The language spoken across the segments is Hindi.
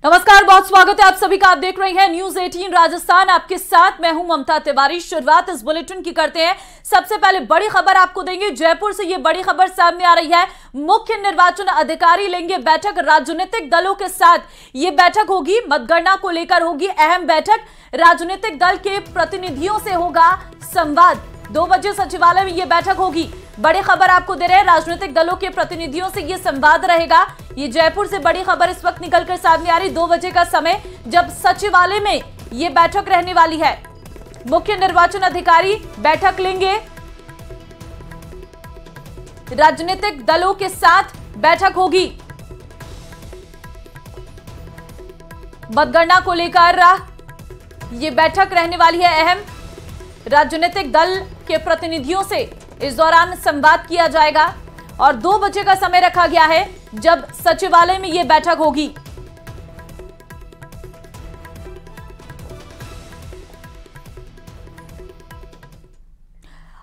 नमस्कार, बहुत स्वागत है आप सभी का। आप देख रहे हैं न्यूज 18 राजस्थान। आपके साथ मैं हूं ममता तिवारी। शुरुआत इस बुलेटिन की करते हैं। सबसे पहले बड़ी खबर आपको देंगे। जयपुर से ये बड़ी खबर सामने आ रही है। मुख्य निर्वाचन अधिकारी लेंगे बैठक। राजनीतिक दलों के साथ ये बैठक होगी। मतगणना को लेकर होगी अहम बैठक। राजनीतिक दल के प्रतिनिधियों से होगा संवाद। 2 बजे सचिवालय में यह बैठक होगी। बड़ी खबर आपको दे रहे हैं। राजनीतिक दलों के प्रतिनिधियों से यह संवाद रहेगा। ये जयपुर से बड़ी खबर इस वक्त निकलकर सामने आ रही। 2 बजे का समय जब सचिवालय में यह बैठक रहने वाली है। मुख्य निर्वाचन अधिकारी बैठक लेंगे। राजनीतिक दलों के साथ बैठक होगी। मतगणना को लेकर यह बैठक रहने वाली है अहम। राजनीतिक दल के प्रतिनिधियों से इस दौरान संवाद किया जाएगा और 2 बजे का समय रखा गया है जब सचिवालय में यह बैठक होगी।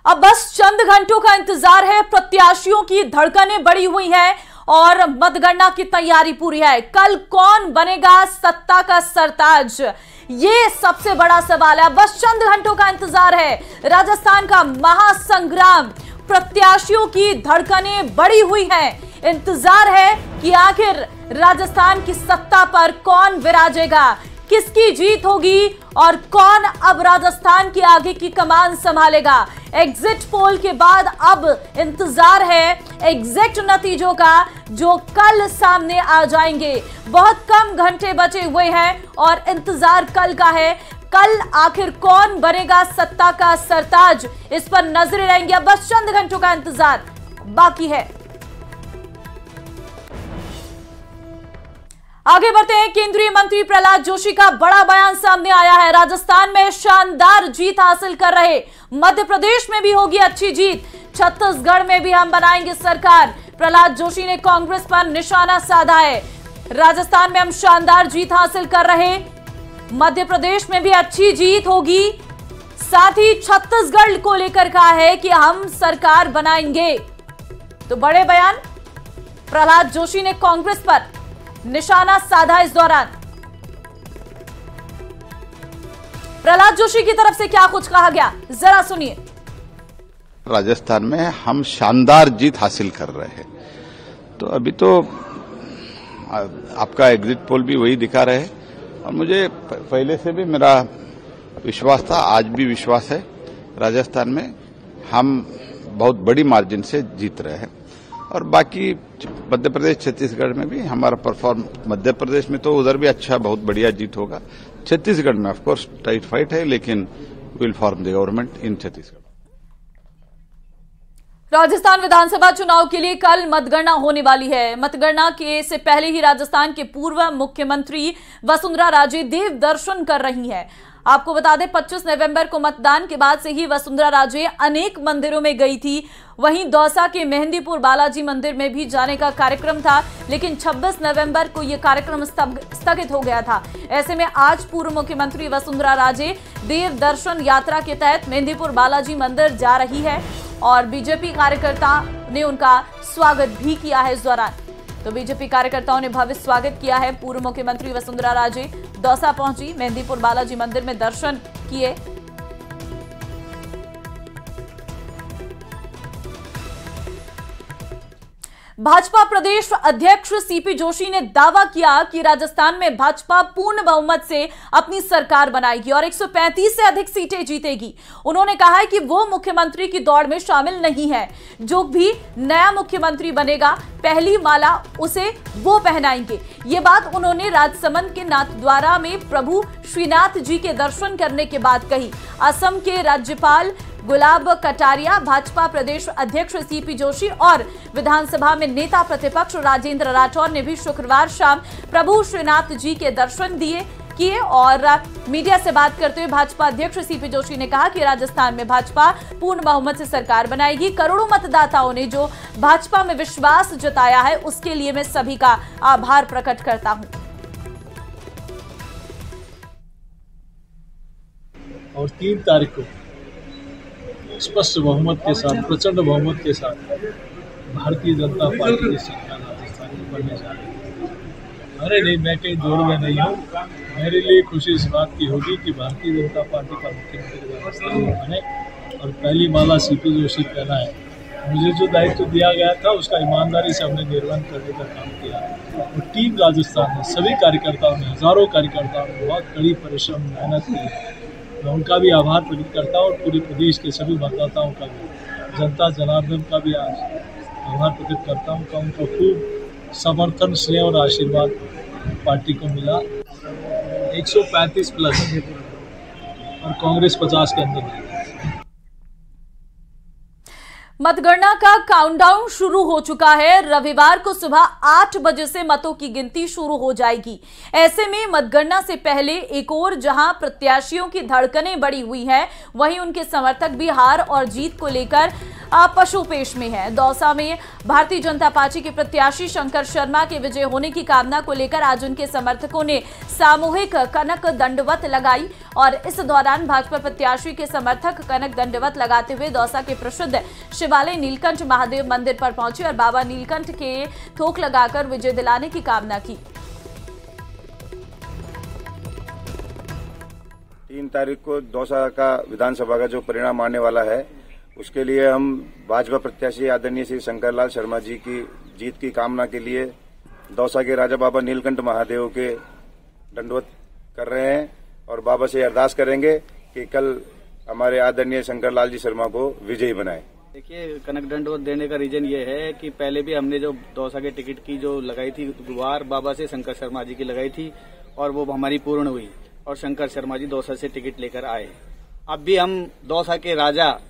अब बस चंद घंटों का इंतजार है। प्रत्याशियों की धड़कनें बढ़ी हुई हैं और मतगणना की तैयारी पूरी है। कल कौन बनेगा सत्ता का सरताज, ये सबसे बड़ा सवाल है। बस चंद घंटों का इंतजार है। राजस्थान का महासंग्राम, प्रत्याशियों की धड़कनें बढ़ी हुई हैं। इंतजार है कि आखिर राजस्थान की सत्ता पर कौन विराजेगा, किसकी जीत होगी और कौन अब राजस्थान की आगे की कमान संभालेगा। एग्जिट पोल के बाद अब इंतजार है एग्जैक्ट नतीजों का, जो कल सामने आ जाएंगे। बहुत कम घंटे बचे हुए हैं और इंतजार कल का है। कल आखिर कौन बनेगा सत्ता का सरताज, इस पर नजरें रहेंगी। अब बस चंद घंटों का इंतजार बाकी है। आगे बढ़ते हैं। केंद्रीय मंत्री प्रहलाद जोशी का बड़ा बयान सामने आया है। राजस्थान में शानदार जीत हासिल कर रहे, मध्य प्रदेश में भी होगी अच्छी जीत, छत्तीसगढ़ में भी हम बनाएंगे सरकार। प्रहलाद जोशी ने कांग्रेस पर निशाना साधा है। राजस्थान में हम शानदार जीत हासिल कर रहे, मध्य प्रदेश में भी अच्छी जीत होगी, साथ ही छत्तीसगढ़ को लेकर कहा है कि हम सरकार बनाएंगे। तो बड़े बयान प्रहलाद जोशी ने कांग्रेस पर निशाना साधा। इस दौरान प्रहलाद जोशी की तरफ से क्या कुछ कहा गया, जरा सुनिए। राजस्थान में हम शानदार जीत हासिल कर रहे हैं। तो अभी तो आपका एग्जिट पोल भी वही दिखा रहे हैं और मुझे पहले से भी मेरा विश्वास था, आज भी विश्वास है। राजस्थान में हम बहुत बड़ी मार्जिन से जीत रहे हैं और बाकी मध्य प्रदेश छत्तीसगढ़ में भी हमारा परफॉर्म, मध्य प्रदेश में तो उधर भी अच्छा बहुत बढ़िया जीत होगा। छत्तीसगढ़ में ऑफकोर्स टाइट फाइट है, लेकिन will form the government in Chhattisgarh. Rajasthan विधानसभा चुनाव के लिए कल मतगणना होने वाली है। मतगणना के से पहले ही राजस्थान के पूर्व मुख्यमंत्री वसुंधरा राजे देव दर्शन कर रही हैं। आपको बता दें 25 नवंबर को मतदान के बाद से ही वसुंधरा राजे अनेक मंदिरों में गई थी। वहीं दौसा के मेहंदीपुर बालाजी मंदिर में भी जाने का कार्यक्रम था, लेकिन 26 नवंबर को यह कार्यक्रम स्थगित हो गया था। ऐसे में आज पूर्व मुख्यमंत्री वसुंधरा राजे देव दर्शन यात्रा के तहत मेहंदीपुर बालाजी मंदिर जा रही है और बीजेपी कार्यकर्ता ने उनका स्वागत भी किया है। इस दौरान तो बीजेपी कार्यकर्ताओं ने भव्य स्वागत किया है। पूर्व मुख्यमंत्री वसुंधरा राजे दौसा पहुंची, मेहंदीपुर बालाजी मंदिर में दर्शन किए। भाजपा प्रदेश अध्यक्ष सीपी जोशी ने दावा किया कि राजस्थान में भाजपा पूर्ण बहुमत से अपनी सरकार बनाएगी और 135 से अधिक सीटें जीतेगी। उन्होंने कहा है कि वो मुख्यमंत्री की दौड़ में शामिल नहीं है। जो भी नया मुख्यमंत्री बनेगा पहली माला उसे वो पहनाएंगे। ये बात उन्होंने राजसमंद के नाथद्वारा में प्रभु श्रीनाथ जी के दर्शन करने के बाद कही। असम के राज्यपाल गुलाब कटारिया, भाजपा प्रदेश अध्यक्ष सीपी जोशी और विधानसभा में नेता प्रतिपक्ष राजेंद्र राठौर ने भी शुक्रवार शाम प्रभु श्रीनाथ जी के दर्शन किए और मीडिया से बात करते हुए भाजपा अध्यक्ष सीपी जोशी ने कहा कि राजस्थान में भाजपा पूर्ण बहुमत से सरकार बनाएगी। करोड़ों मतदाताओं ने जो भाजपा में विश्वास जताया है, उसके लिए मैं सभी का आभार प्रकट करता हूं। और 3 तारीख को स्पष्ट बहुमत के साथ, प्रचंड बहुमत के साथ भारतीय जनता पार्टी की सरकार राजस्थान में बनने जा रही है। अरे नहीं, मैं कहीं दौड़ में नहीं हूँ। मेरे लिए खुशी इस बात की होगी कि भारतीय जनता पार्टी का मुख्यमंत्री राजस्थान बने और पहली माला सीपी जोशी कहना है। मुझे जो दायित्व दिया गया था उसका ईमानदारी से हमने निर्वहन करने का काम किया और टीम राजस्थान में सभी कार्यकर्ताओं ने, हजारों कार्यकर्ताओं ने बहुत कड़ी परिश्रम मेहनत की। मैं उनका भी आभार प्रकट करता हूँ और पूरे प्रदेश के सभी मतदाताओं का भी, जनता जनार्दन का भी आभार प्रकट करता हूँ कि उनका खूब समर्थन, स्नेह और आशीर्वाद पार्टी को मिला। 135 प्लस और कांग्रेस 50 के अंदर है। मतगणना का काउंटडाउन शुरू हो चुका है। रविवार को सुबह 8 बजे से मतों की गिनती शुरू हो जाएगी। ऐसे में मतगणना से पहले एक ओर जहां प्रत्याशियों की धड़कनें बढ़ी हुई हैं, वहीं उनके समर्थक भी हार और जीत को लेकर पशुपेश में है। दौसा में भारतीय जनता पार्टी के प्रत्याशी शंकर शर्मा के विजय होने की कामना को लेकर आज उनके समर्थकों ने सामूहिक कनक दंडवत लगाई और इस दौरान भाजपा प्रत्याशी के समर्थक कनक दंडवत लगाते हुए दौसा के प्रसिद्ध शिवालय नीलकंठ महादेव मंदिर पर पहुंचे और बाबा नीलकंठ के थोक लगाकर विजय दिलाने की कामना की। 3 तारीख को दौसा का विधानसभा का जो परिणाम आने वाला है, उसके लिए हम भाजपा प्रत्याशी आदरणीय श्री शंकरलाल शर्मा जी की जीत की कामना के लिए दौसा के राजा बाबा नीलकंठ महादेव के दंडवत कर रहे हैं और बाबा से अरदास करेंगे कि कल हमारे आदरणीय शंकरलाल जी शर्मा को विजयी बनाए। देखिए, कनक दंडवत देने का रीजन ये है कि पहले भी हमने जो दौसा के टिकट की जो लगाई थी गुहार बाबा से शंकर शर्मा जी की लगाई थी और वो हमारी पूर्ण हुई और शंकर शर्मा जी दौसा से टिकट लेकर आए। अब भी हम दौसा के राजा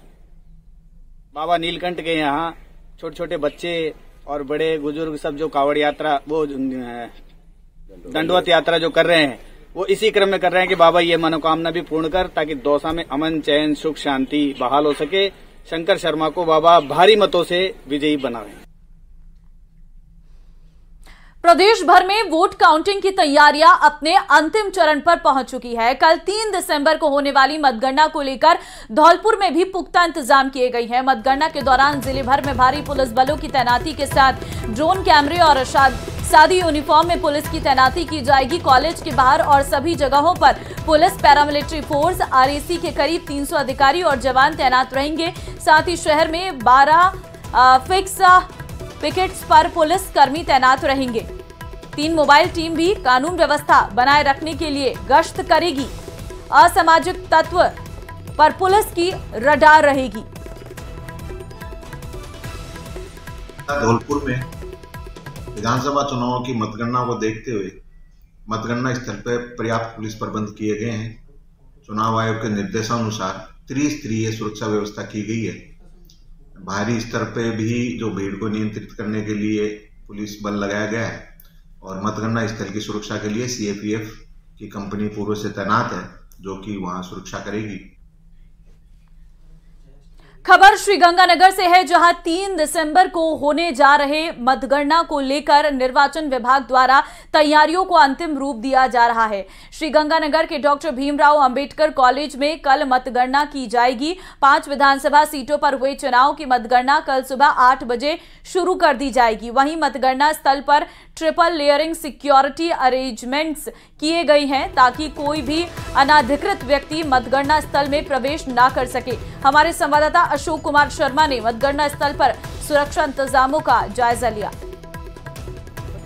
बाबा नीलकंठ के यहाँ छोटे छोटे बच्चे और बड़े बुजुर्ग सब जो कावड़ यात्रा, वो दंडवत यात्रा जो कर रहे हैं, वो इसी क्रम में कर रहे हैं कि बाबा ये मनोकामना भी पूर्ण कर, ताकि दौसा में अमन, चैन, सुख, शांति बहाल हो सके। शंकर शर्मा को बाबा भारी मतों से विजयी बनावे। प्रदेश भर में वोट काउंटिंग की तैयारियां अपने अंतिम चरण पर पहुंच चुकी है। कल 3 दिसंबर को होने वाली मतगणना को लेकर धौलपुर में भी पुख्ता इंतजाम किए गए हैं। मतगणना के दौरान जिले भर में भारी पुलिस बलों की तैनाती के साथ ड्रोन कैमरे और सादी यूनिफॉर्म में पुलिस की तैनाती की जाएगी। कॉलेज के बाहर और सभी जगहों पर पुलिस, पैरामिलिट्री फोर्स, आरएसी के करीब 300 अधिकारी और जवान तैनात रहेंगे। साथ ही शहर में 12 फिक्स पिकेट्स पर पुलिस कर्मी तैनात रहेंगे। 3 मोबाइल टीम भी कानून व्यवस्था बनाए रखने के लिए गश्त करेगी। असामाजिक तत्व पर पुलिस की रडार रहेगी। धौलपुर में विधानसभा चुनावों की मतगणना को देखते हुए मतगणना स्थल पर पर्याप्त पुलिस प्रबंध किए गए हैं। चुनाव आयोग के निर्देशानुसार त्रिस्तरीय सुरक्षा व्यवस्था की गई है। बाहरी स्तर पे भी जो भीड़ को नियंत्रित करने के लिए पुलिस बल लगाया गया है और मतगणना स्थल की सुरक्षा के लिए सीएपीएफ की कंपनी पूर्व से तैनात है, जो कि वहां सुरक्षा करेगी। खबर श्रीगंगानगर से है, जहां 3 दिसंबर को होने जा रहे मतगणना को लेकर निर्वाचन विभाग द्वारा तैयारियों को अंतिम रूप दिया जा रहा है। श्रीगंगानगर के डॉक्टर भीमराव अंबेडकर कॉलेज में कल मतगणना की जाएगी। 5 विधानसभा सीटों पर हुए चुनाव की मतगणना कल सुबह 8 बजे शुरू कर दी जाएगी। वहीं मतगणना स्थल पर ट्रिपल लेयरिंग सिक्योरिटी अरेंजमेंट्स किए गए हैं, ताकि कोई भी अनाधिकृत व्यक्ति मतगणना स्थल में प्रवेश न कर सके। हमारे संवाददाता अशोक कुमार शर्मा ने मतगणना स्थल पर सुरक्षा इंतजामों का जायजा लिया।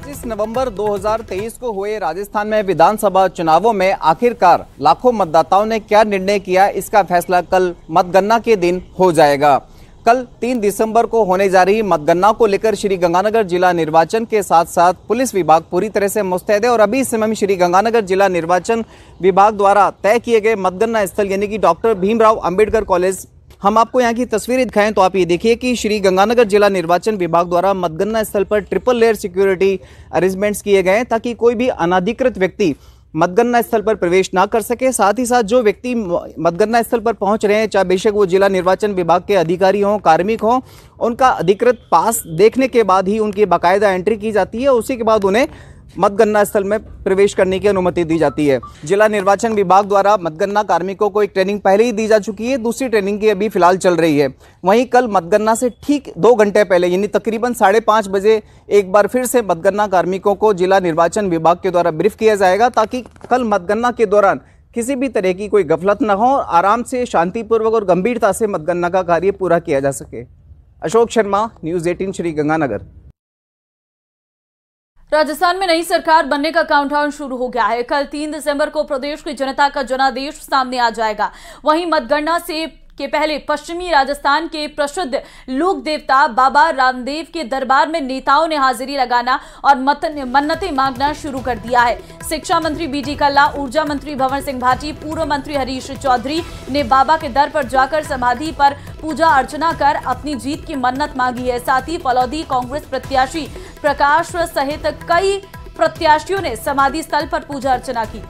25 नवंबर 2023 को हुए राजस्थान में विधानसभा चुनावों में आखिरकार लाखों मतदाताओं ने क्या निर्णय किया, इसका फैसला कल मतगणना के दिन हो जाएगा। कल 3 दिसंबर को होने जा रही मतगणना को लेकर श्रीगंगानगर जिला निर्वाचन के साथ साथ पुलिस विभाग पूरी तरह से मुस्तैद है और अभी इस समय श्रीगंगानगर जिला निर्वाचन विभाग द्वारा तय किए गए मतगणना स्थल यानी कि डॉक्टर भीमराव अंबेडकर कॉलेज, हम आपको यहाँ की तस्वीरें दिखाएं तो आप ये देखिए कि श्रीगंगानगर जिला निर्वाचन विभाग द्वारा मतगणना स्थल पर ट्रिपल लेयर सिक्योरिटी अरेंजमेंट्स किए गए हैं, ताकि कोई भी अनाधिकृत व्यक्ति मतगणना स्थल पर प्रवेश ना कर सके। साथ ही साथ जो व्यक्ति मतगणना स्थल पर पहुंच रहे हैं, चाहे बेशक वो जिला निर्वाचन विभाग के अधिकारी हों, कार्मिक हों, उनका अधिकृत पास देखने के बाद ही उनकी बाकायदा एंट्री की जाती है। उसी के बाद उन्हें मतगणना स्थल में प्रवेश करने की अनुमति दी जाती है। जिला निर्वाचन विभाग द्वारा मतगणना कार्मिकों को एक ट्रेनिंग पहले ही दी जा चुकी है, दूसरी ट्रेनिंग की अभी फिलहाल चल रही है। वहीं कल मतगणना से ठीक 2 घंटे पहले यानी तकरीबन 5:30 बजे एक बार फिर से मतगणना कार्मिकों को जिला निर्वाचन विभाग के द्वारा ब्रीफ किया जाएगा, ताकि कल मतगणना के दौरान किसी भी तरह की कोई गफलत न हो, आराम से शांतिपूर्वक और गंभीरता से मतगणना का कार्य पूरा किया जा सके। अशोक शर्मा, न्यूज़ 18 श्रीगंगानगर। राजस्थान में नई सरकार बनने का काउंटडाउन शुरू हो गया है। कल 3 दिसंबर को प्रदेश की जनता का जनादेश सामने आ जाएगा। वहीं मतगणना से के पहले पश्चिमी राजस्थान के प्रसिद्ध लोक देवता बाबा रामदेव के दरबार में नेताओं ने हाजिरी लगाना और मन्नतें मांगना शुरू कर दिया है। शिक्षा मंत्री बीडी कल्ला, ऊर्जा मंत्री भंवर सिंह भाटी, पूर्व मंत्री हरीश चौधरी ने बाबा के दर पर जाकर समाधि पर पूजा अर्चना कर अपनी जीत की मन्नत मांगी है। साथ ही फलौदी कांग्रेस प्रत्याशी प्रकाश सहित कई प्रत्याशियों ने समाधि स्थल पर पूजा अर्चना की।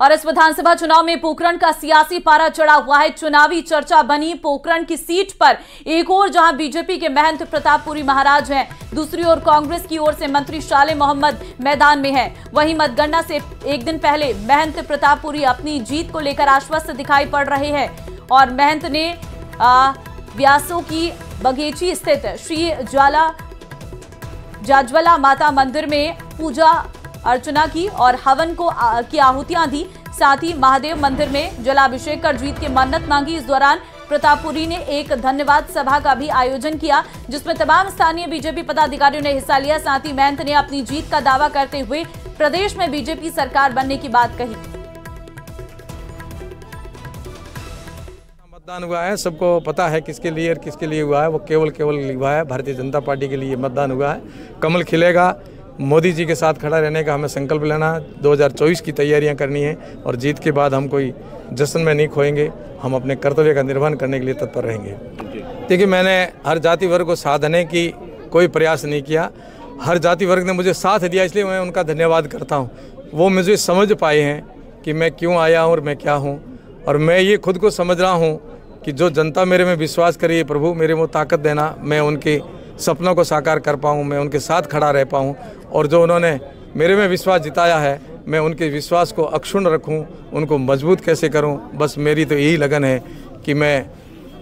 और इस विधानसभा चुनाव में पोखरण का सियासी पारा चढ़ा हुआ है। चुनावी चर्चा बनी पोखरण की सीट पर। एक ओर जहां बीजेपी के महंत प्रतापपुरी महाराज हैं, दूसरी ओर कांग्रेस की ओर से मंत्री शाले मोहम्मद मैदान में हैं। वहीं मतगणना से एक दिन पहले महंत प्रतापपुरी अपनी जीत को लेकर आश्वस्त दिखाई पड़ रहे हैं और महंत ने व्यासों की बगेची स्थित श्री जाज्वला माता मंदिर में पूजा अर्चना की और हवन की आहुतियां दी। साथ ही महादेव मंदिर में जलाभिषेक कर जीत की मन्नत मांगी। इस दौरान प्रतापपुरी ने एक धन्यवाद सभा का भी आयोजन किया, जिसमें तमाम स्थानीय बीजेपी पदाधिकारियों ने हिस्सा लिया। साथ ही महंत ने अपनी जीत का दावा करते हुए प्रदेश में बीजेपी सरकार बनने की बात कही। मतदान हुआ है, सबको पता है किसके लिए और किसके लिए हुआ है। वो केवल हुआ है भारतीय जनता पार्टी के लिए मतदान हुआ है। कमल खिलेगा। मोदी जी के साथ खड़ा रहने का हमें संकल्प लेना, 2024 की तैयारियां करनी है और जीत के बाद हम कोई जश्न में नहीं खोएंगे। हम अपने कर्तव्य का निर्वहन करने के लिए तत्पर रहेंगे। देखिए, मैंने हर जाति वर्ग को साथ देने की कोई प्रयास नहीं किया। हर जाति वर्ग ने मुझे साथ दिया, इसलिए मैं उनका धन्यवाद करता हूँ। वो मुझे समझ पाए हैं कि मैं क्यों आया हूँ और मैं क्या हूँ, और मैं ये खुद को समझ रहा हूँ कि जो जनता मेरे में विश्वास करी, प्रभु मेरे में ताकत देना, मैं उनके सपनों को साकार कर पाऊँ, मैं उनके साथ खड़ा रह पाऊँ, और जो उन्होंने मेरे में विश्वास जिताया है मैं उनके विश्वास को अक्षुण्ण रखूं, उनको मजबूत कैसे करूं। बस मेरी तो यही लगन है कि मैं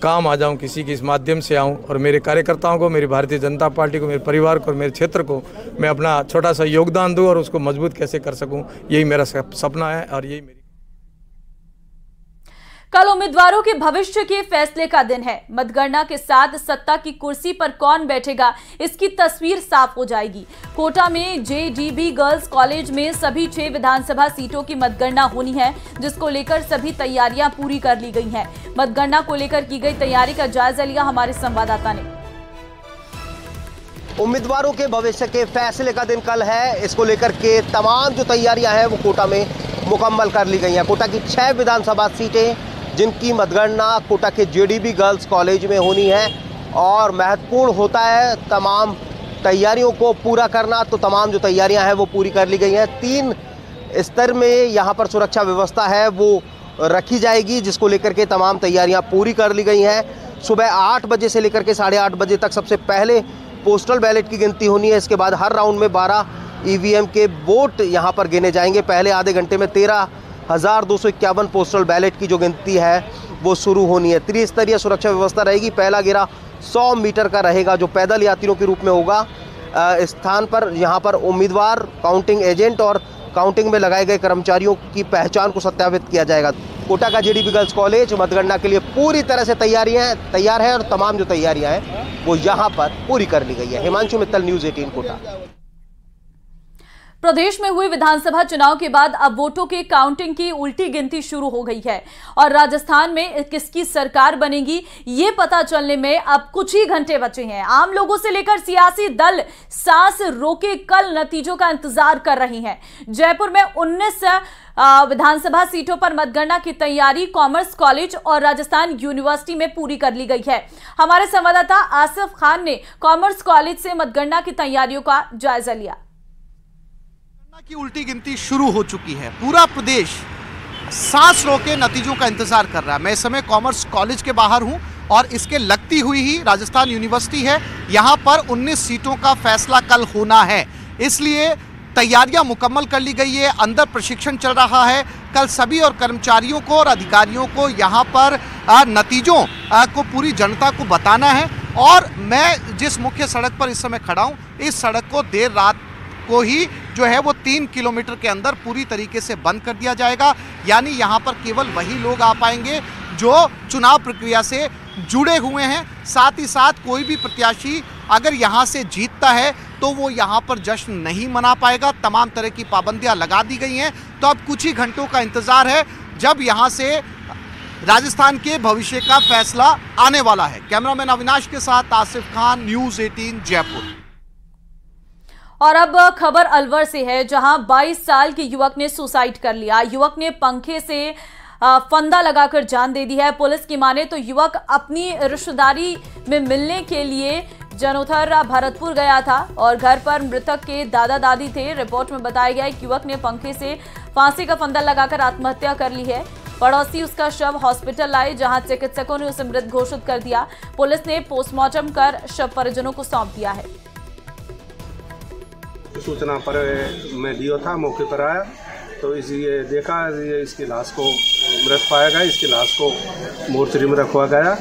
काम आ जाऊं, किसी के इस माध्यम से आऊं और मेरे कार्यकर्ताओं को, मेरी भारतीय जनता पार्टी को, मेरे परिवार को और मेरे क्षेत्र को मैं अपना छोटा सा योगदान दूं और उसको मजबूत कैसे कर सकूं, यही मेरा सपना है और यही मेरी। कल उम्मीदवारों के भविष्य के फैसले का दिन है। मतगणना के साथ सत्ता की कुर्सी पर कौन बैठेगा, इसकी तस्वीर साफ हो जाएगी। कोटा में JDB गर्ल्स कॉलेज में सभी 6 विधानसभा सीटों की मतगणना होनी है, जिसको लेकर सभी तैयारियां पूरी कर ली गई हैं। मतगणना को लेकर की गई तैयारी का जायजा लिया हमारे संवाददाता ने। उम्मीदवारों के भविष्य के फैसले का दिन कल है। इसको लेकर के तमाम जो तैयारियां हैं वो कोटा में मुकम्मल कर ली गई हैं। कोटा की 6 विधानसभा सीटें जिनकी मतगणना कोटा के JDB गर्ल्स कॉलेज में होनी है और महत्वपूर्ण होता है तमाम तैयारियों को पूरा करना। तो तमाम जो तैयारियां हैं वो पूरी कर ली गई हैं। 3 स्तर में यहाँ पर सुरक्षा व्यवस्था है वो रखी जाएगी, जिसको लेकर के तमाम तैयारियां पूरी कर ली गई हैं। सुबह 8 बजे से लेकर के 8:30 बजे तक सबसे पहले पोस्टल बैलेट की गिनती होनी है। इसके बाद हर राउंड में 12 EVM के वोट यहाँ पर गिने जाएंगे। पहले आधे घंटे में 13,251 पोस्टल बैलेट की जो गिनती है वो शुरू होनी है। त्रिस्तरीय सुरक्षा व्यवस्था रहेगी। पहला घेरा 100 मीटर का रहेगा जो पैदल यात्रियों के रूप में होगा। स्थान पर यहाँ पर उम्मीदवार, काउंटिंग एजेंट और काउंटिंग में लगाए गए कर्मचारियों की पहचान को सत्यापित किया जाएगा। कोटा का JDB गर्ल्स कॉलेज मतगणना के लिए पूरी तरह से तैयार है और तमाम जो तैयारियां हैं वो यहाँ पर पूरी कर ली गई है। हिमांशु मित्तल, न्यूज़ 18 कोटा। प्रदेश में हुए विधानसभा चुनाव के बाद अब वोटों के काउंटिंग की उल्टी गिनती शुरू हो गई है और राजस्थान में किसकी सरकार बनेगी ये पता चलने में अब कुछ ही घंटे बचे हैं। आम लोगों से लेकर सियासी दल सांस रोके कल नतीजों का इंतजार कर रही हैं। जयपुर में 19 विधानसभा सीटों पर मतगणना की तैयारी कॉमर्स कॉलेज और राजस्थान यूनिवर्सिटी में पूरी कर ली गई है। हमारे संवाददाता आसिफ खान ने कॉमर्स कॉलेज से मतगणना की तैयारियों का जायजा लिया। की उल्टी गिनती शुरू हो चुकी है। पूरा प्रदेश सांस रोके नतीजों का इंतजार कर रहा है। मैं इस समय कॉमर्स कॉलेज के बाहर हूं और इसके लगती हुई ही राजस्थान यूनिवर्सिटी है। यहाँ पर 19 सीटों का फैसला कल होना है, इसलिए तैयारियां मुकम्मल कर ली गई है। अंदर प्रशिक्षण चल रहा है। कल सभी और कर्मचारियों को और अधिकारियों को यहाँ पर नतीजों को पूरी जनता को बताना है। और मैं जिस मुख्य सड़क पर इस समय खड़ा हूँ, इस सड़क को देर रात को ही जो है वो 3 किलोमीटर के अंदर पूरी तरीके से बंद कर दिया जाएगा। यानी यहाँ पर केवल वही लोग आ पाएंगे जो चुनाव प्रक्रिया से जुड़े हुए हैं। साथ ही साथ कोई भी प्रत्याशी अगर यहाँ से जीतता है तो वो यहाँ पर जश्न नहीं मना पाएगा। तमाम तरह की पाबंदियाँ लगा दी गई हैं। तो अब कुछ ही घंटों का इंतजार है जब यहाँ से राजस्थान के भविष्य का फैसला आने वाला है। कैमरामैन अविनाश के साथ आसिफ खान, न्यूज़ 18 जयपुर। और अब खबर अलवर से है, जहां 22 साल के युवक ने सुसाइड कर लिया। युवक ने पंखे से फंदा लगाकर जान दे दी है। पुलिस की माने तो युवक अपनी रिश्तेदारी में मिलने के लिए जनोथर भरतपुर गया था और घर पर मृतक के दादा दादी थे। रिपोर्ट में बताया गया है कि युवक ने पंखे से फांसी का फंदा लगाकर आत्महत्या कर ली है। पड़ोसी उसका शव हॉस्पिटल लाए, जहां चिकित्सकों ने उसे मृत घोषित कर दिया। पुलिस ने पोस्टमार्टम कर शव परिजनों को सौंप दिया है। सूचना पर मैं डीओ था, मौके पर आया तो इसलिए देखा इसकी लाश को मृत पाया गया। इसकी लाश को मोर्चरी में रखवा गया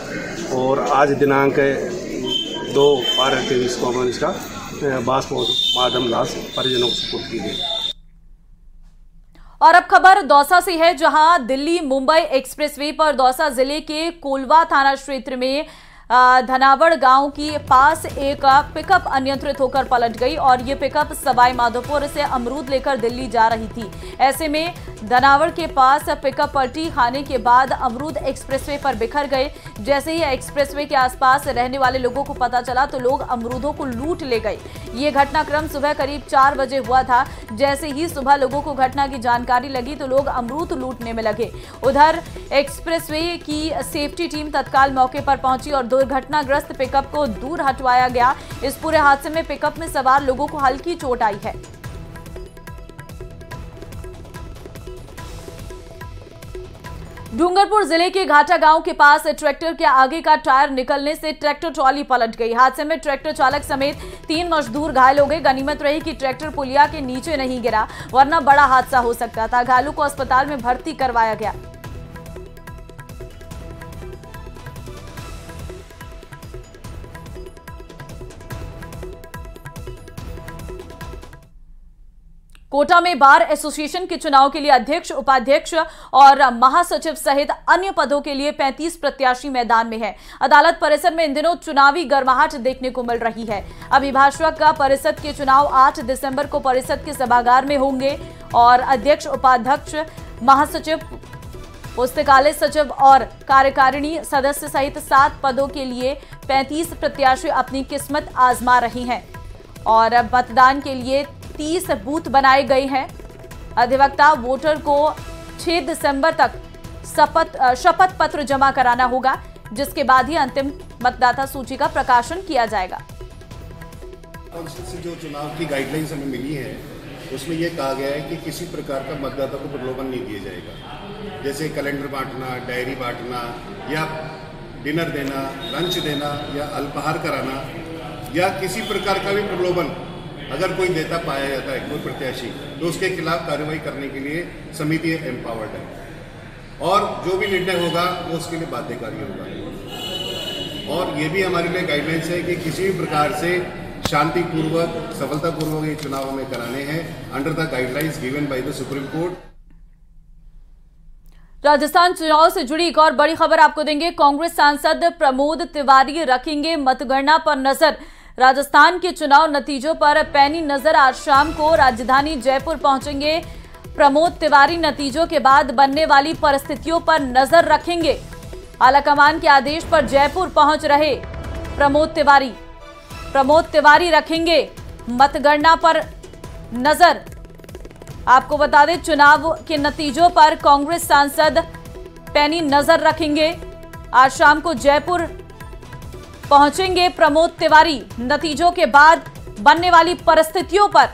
और आज दिनांक 2/12/23 को इसका पोस्टमार्टम लाश परिजनों को सुपुर्द की गई। और अब खबर दौसा से है, जहां दिल्ली मुंबई एक्सप्रेसवे पर दौसा जिले के कोलवा थाना क्षेत्र में धनावड़ गांव के पास एक पिकअप अनियंत्रित होकर पलट गई और ये पिकअप सवाई माधोपुर से अमरूद लेकर दिल्ली जा रही थी। ऐसे में धनावड़ के पास पिकअप पलटी खाने के बाद अमरूद एक्सप्रेसवे पर बिखर गए। जैसे ही एक्सप्रेसवे के आसपास रहने वाले लोगों को पता चला तो लोग अमरूदों को लूट ले गए। ये घटनाक्रम सुबह करीब 4 बजे हुआ था। जैसे ही सुबह लोगों को घटना की जानकारी लगी तो लोग अमरूद लूटने में लगे। उधर एक्सप्रेसवे की सेफ्टी टीम तत्काल मौके पर पहुंची और दुर्घटनाग्रस्त पिकअप को दूर हटवाया गया। इस पूरे हादसे में पिकअप में सवार लोगों को हल्की चोट आई है। डूंगरपुर जिले के घाटा गांव के पास ट्रैक्टर के आगे का टायर निकलने से ट्रैक्टर ट्रॉली पलट गई। हादसे में ट्रैक्टर चालक समेत 3 मजदूर घायल हो गए। गनीमत रही कि ट्रैक्टर पुलिया के नीचे नहीं गिरा, वरना बड़ा हादसा हो सकता था। घायलों को अस्पताल में भर्ती करवाया गया। कोटा में बार एसोसिएशन के चुनाव के लिए अध्यक्ष, उपाध्यक्ष और महासचिव सहित अन्य पदों के लिए 35 प्रत्याशी मैदान में है। अदालत परिसर में इन दिनों चुनावी गर्माहट देखने को मिल रही है। अभिभाषक का परिषद के चुनाव 8 दिसंबर को परिषद के सभागार में होंगे और अध्यक्ष, उपाध्यक्ष, महासचिव, पुस्तकालय सचिव और कार्यकारिणी सदस्य सहित 7 पदों के लिए 35 प्रत्याशी अपनी किस्मत आजमा रहे हैं और मतदान के लिए 30 बूथ बनाए गए हैं। अधिवक्ता वोटर को 6 दिसंबर तक शपथ पत्र जमा कराना होगा, जिसके बाद ही अंतिम मतदाता सूची का प्रकाशन किया जाएगा। से जो चुनाव की गाइडलाइंस हमें मिली है उसमें यह कहा गया है कि किसी प्रकार का मतदाता को प्रलोभन नहीं दिया जाएगा, जैसे कैलेंडर बांटना, डायरी बांटना या डिनर देना, लंच देना या अल्पाहार कराना या किसी प्रकार का भी प्रलोभन अगर कोई देता पाया जाता है कोई प्रत्याशी तो उसके खिलाफ कार्रवाई करने के लिए समिति एम्पावर्ड है और जो भी निर्णय होगा वो उसके लिए बाध्यकारी होगा। और ये भी हमारे लिए गाइडलाइंस है कि किसी भी प्रकार से शांतिपूर्वक, सफलतापूर्वक ये चुनाव हमें कराने हैं under the guidelines given by the supreme court. Rajasthan चुनाव से जुड़ी एक और बड़ी खबर आपको देंगे। कांग्रेस सांसद प्रमोद तिवारी रखेंगे मतगणना पर नजर। राजस्थान के चुनाव नतीजों पर पैनी नजर। आज शाम को राजधानी जयपुर पहुंचेंगे प्रमोद तिवारी। नतीजों के बाद बनने वाली परिस्थितियों पर नजर रखेंगे। आलाकमान के आदेश पर जयपुर पहुंच रहे प्रमोद तिवारी रखेंगे मतगणना पर नजर। आपको बता दें, चुनाव के नतीजों पर कांग्रेस सांसद पैनी नजर रखेंगे। आज शाम को जयपुर पहुंचेंगे प्रमोद तिवारी। नतीजों के बाद बनने वाली परिस्थितियों पर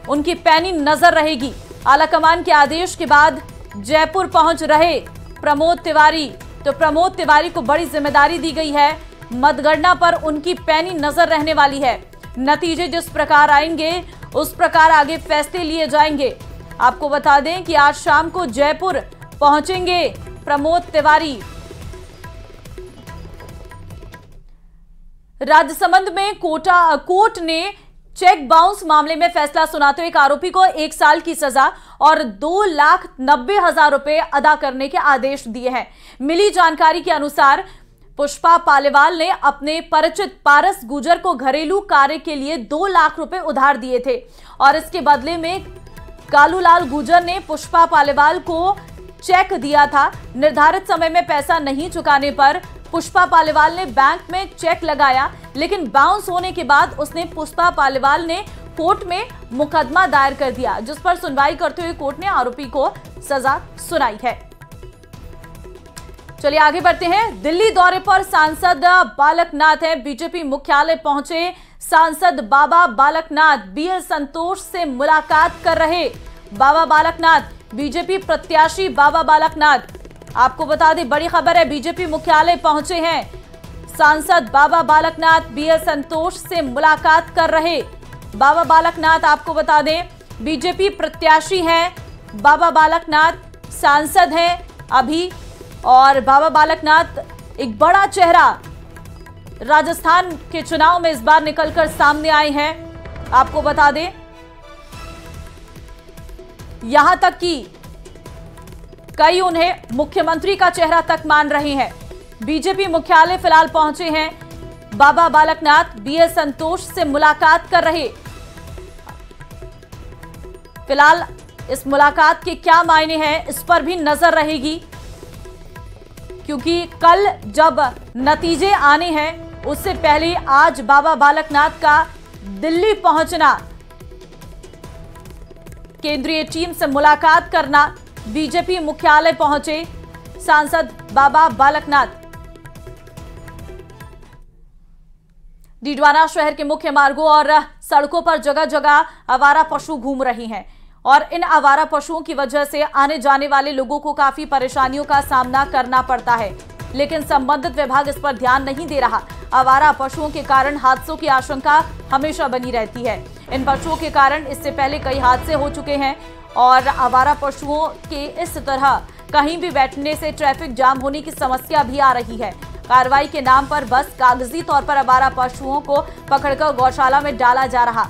उनकी पैनी नजर रहेगी। आलाकमान के आदेश के बाद जयपुर पहुंच रहे प्रमोद तिवारी। तो प्रमोद तिवारी को बड़ी जिम्मेदारी दी गई है। मतगणना पर उनकी पैनी नजर रहने वाली है। नतीजे जिस प्रकार आएंगे उस प्रकार आगे फैसले लिए जाएंगे। आपको बता दें कि आज शाम को जयपुर पहुंचेंगे प्रमोद तिवारी। राजसमंद में कोर्ट ने चेक बाउंस मामले में फैसला सुनाते हुए एक आरोपी को 1 साल की सजा और 2,90,000 रुपए अदा करने के आदेश दिए हैं। मिली जानकारी के अनुसार पुष्पा पालीवाल ने अपने परिचित पारस गुजर को घरेलू कार्य के लिए 2 लाख रुपए उधार दिए थे और इसके बदले में कालूलाल गुजर ने पुष्पा पालीवाल को चेक दिया था। निर्धारित समय में पैसा नहीं चुकाने पर पुष्पा पालीवाल ने बैंक में चेक लगाया, लेकिन बाउंस होने के बाद उसने पुष्पा पालीवाल ने कोर्ट में मुकदमा दायर कर दिया, जिस पर सुनवाई करते हुए कोर्ट ने आरोपी को सजा सुनाई है। चलिए आगे बढ़ते हैं। दिल्ली दौरे पर सांसद बालकनाथ है। बीजेपी मुख्यालय पहुंचे सांसद बाबा बालकनाथ बीएल संतोष से मुलाकात कर रहे। बाबा बालकनाथ, बीजेपी प्रत्याशी बाबा बालकनाथ, आपको बता दें बड़ी खबर है, बीजेपी मुख्यालय पहुंचे हैं सांसद बाबा बालकनाथ बीएल संतोष से मुलाकात कर रहे। बाबा बालकनाथ आपको बता दें बीजेपी प्रत्याशी हैं। बाबा बालकनाथ सांसद हैं अभी, और बाबा बालकनाथ एक बड़ा चेहरा राजस्थान के चुनाव में इस बार निकलकर सामने आए हैं। आपको बता दें यहां तक कि कई उन्हें मुख्यमंत्री का चेहरा तक मान रहे हैं। बीजेपी मुख्यालय फिलहाल पहुंचे हैं बाबा बालकनाथ बीएल संतोष से मुलाकात कर रहे। फिलहाल इस मुलाकात के क्या मायने हैं इस पर भी नजर रहेगी, क्योंकि कल जब नतीजे आने हैं उससे पहले आज बाबा बालकनाथ का दिल्ली पहुंचना, केंद्रीय टीम से मुलाकात करना, बीजेपी मुख्यालय पहुंचे सांसद बाबा बालकनाथ। डीडवाना शहर के मुख्य मार्गों और सड़कों पर जगह जगह आवारा पशु घूम रहे हैं और इन आवारा पशुओं की वजह से आने जाने वाले लोगों को काफी परेशानियों का सामना करना पड़ता है, लेकिन संबंधित विभाग इस पर ध्यान नहीं दे रहा। आवारा पशुओं के कारण हादसों की आशंका हमेशा बनी रहती है। इन पशुओं के कारण इससे पहले कई हादसे हो चुके हैं और आवारा पशुओं के इस तरह कहीं भी बैठने से ट्रैफिक जाम होने की समस्या भी आ रही है। कार्रवाई के नाम पर बस कागजी तौर पर आवारा पशुओं को पकड़कर गौशाला में डाला जा रहा।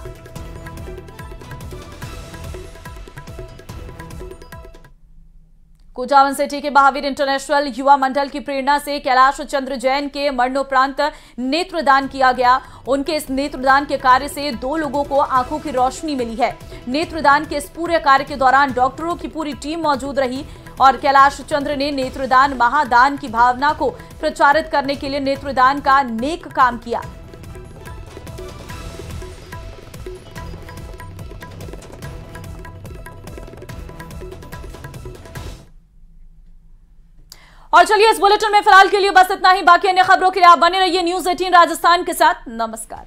कुचावन सिटी के महावीर इंटरनेशनल युवा मंडल की प्रेरणा से कैलाश चंद्र जैन के मरणोपरांत नेत्रदान किया गया। उनके इस नेत्रदान के कार्य से 2 लोगों को आंखों की रोशनी मिली है। नेत्रदान के इस पूरे कार्य के दौरान डॉक्टरों की पूरी टीम मौजूद रही और कैलाश चंद्र ने नेत्रदान महादान की भावना को प्रचारित करने के लिए नेत्रदान का नेक काम किया। और चलिए इस बुलेटिन में फिलहाल के लिए बस इतना ही। बाकी अन्य खबरों के लिए आप बने रहिए न्यूज़ 18 राजस्थान के साथ। नमस्कार।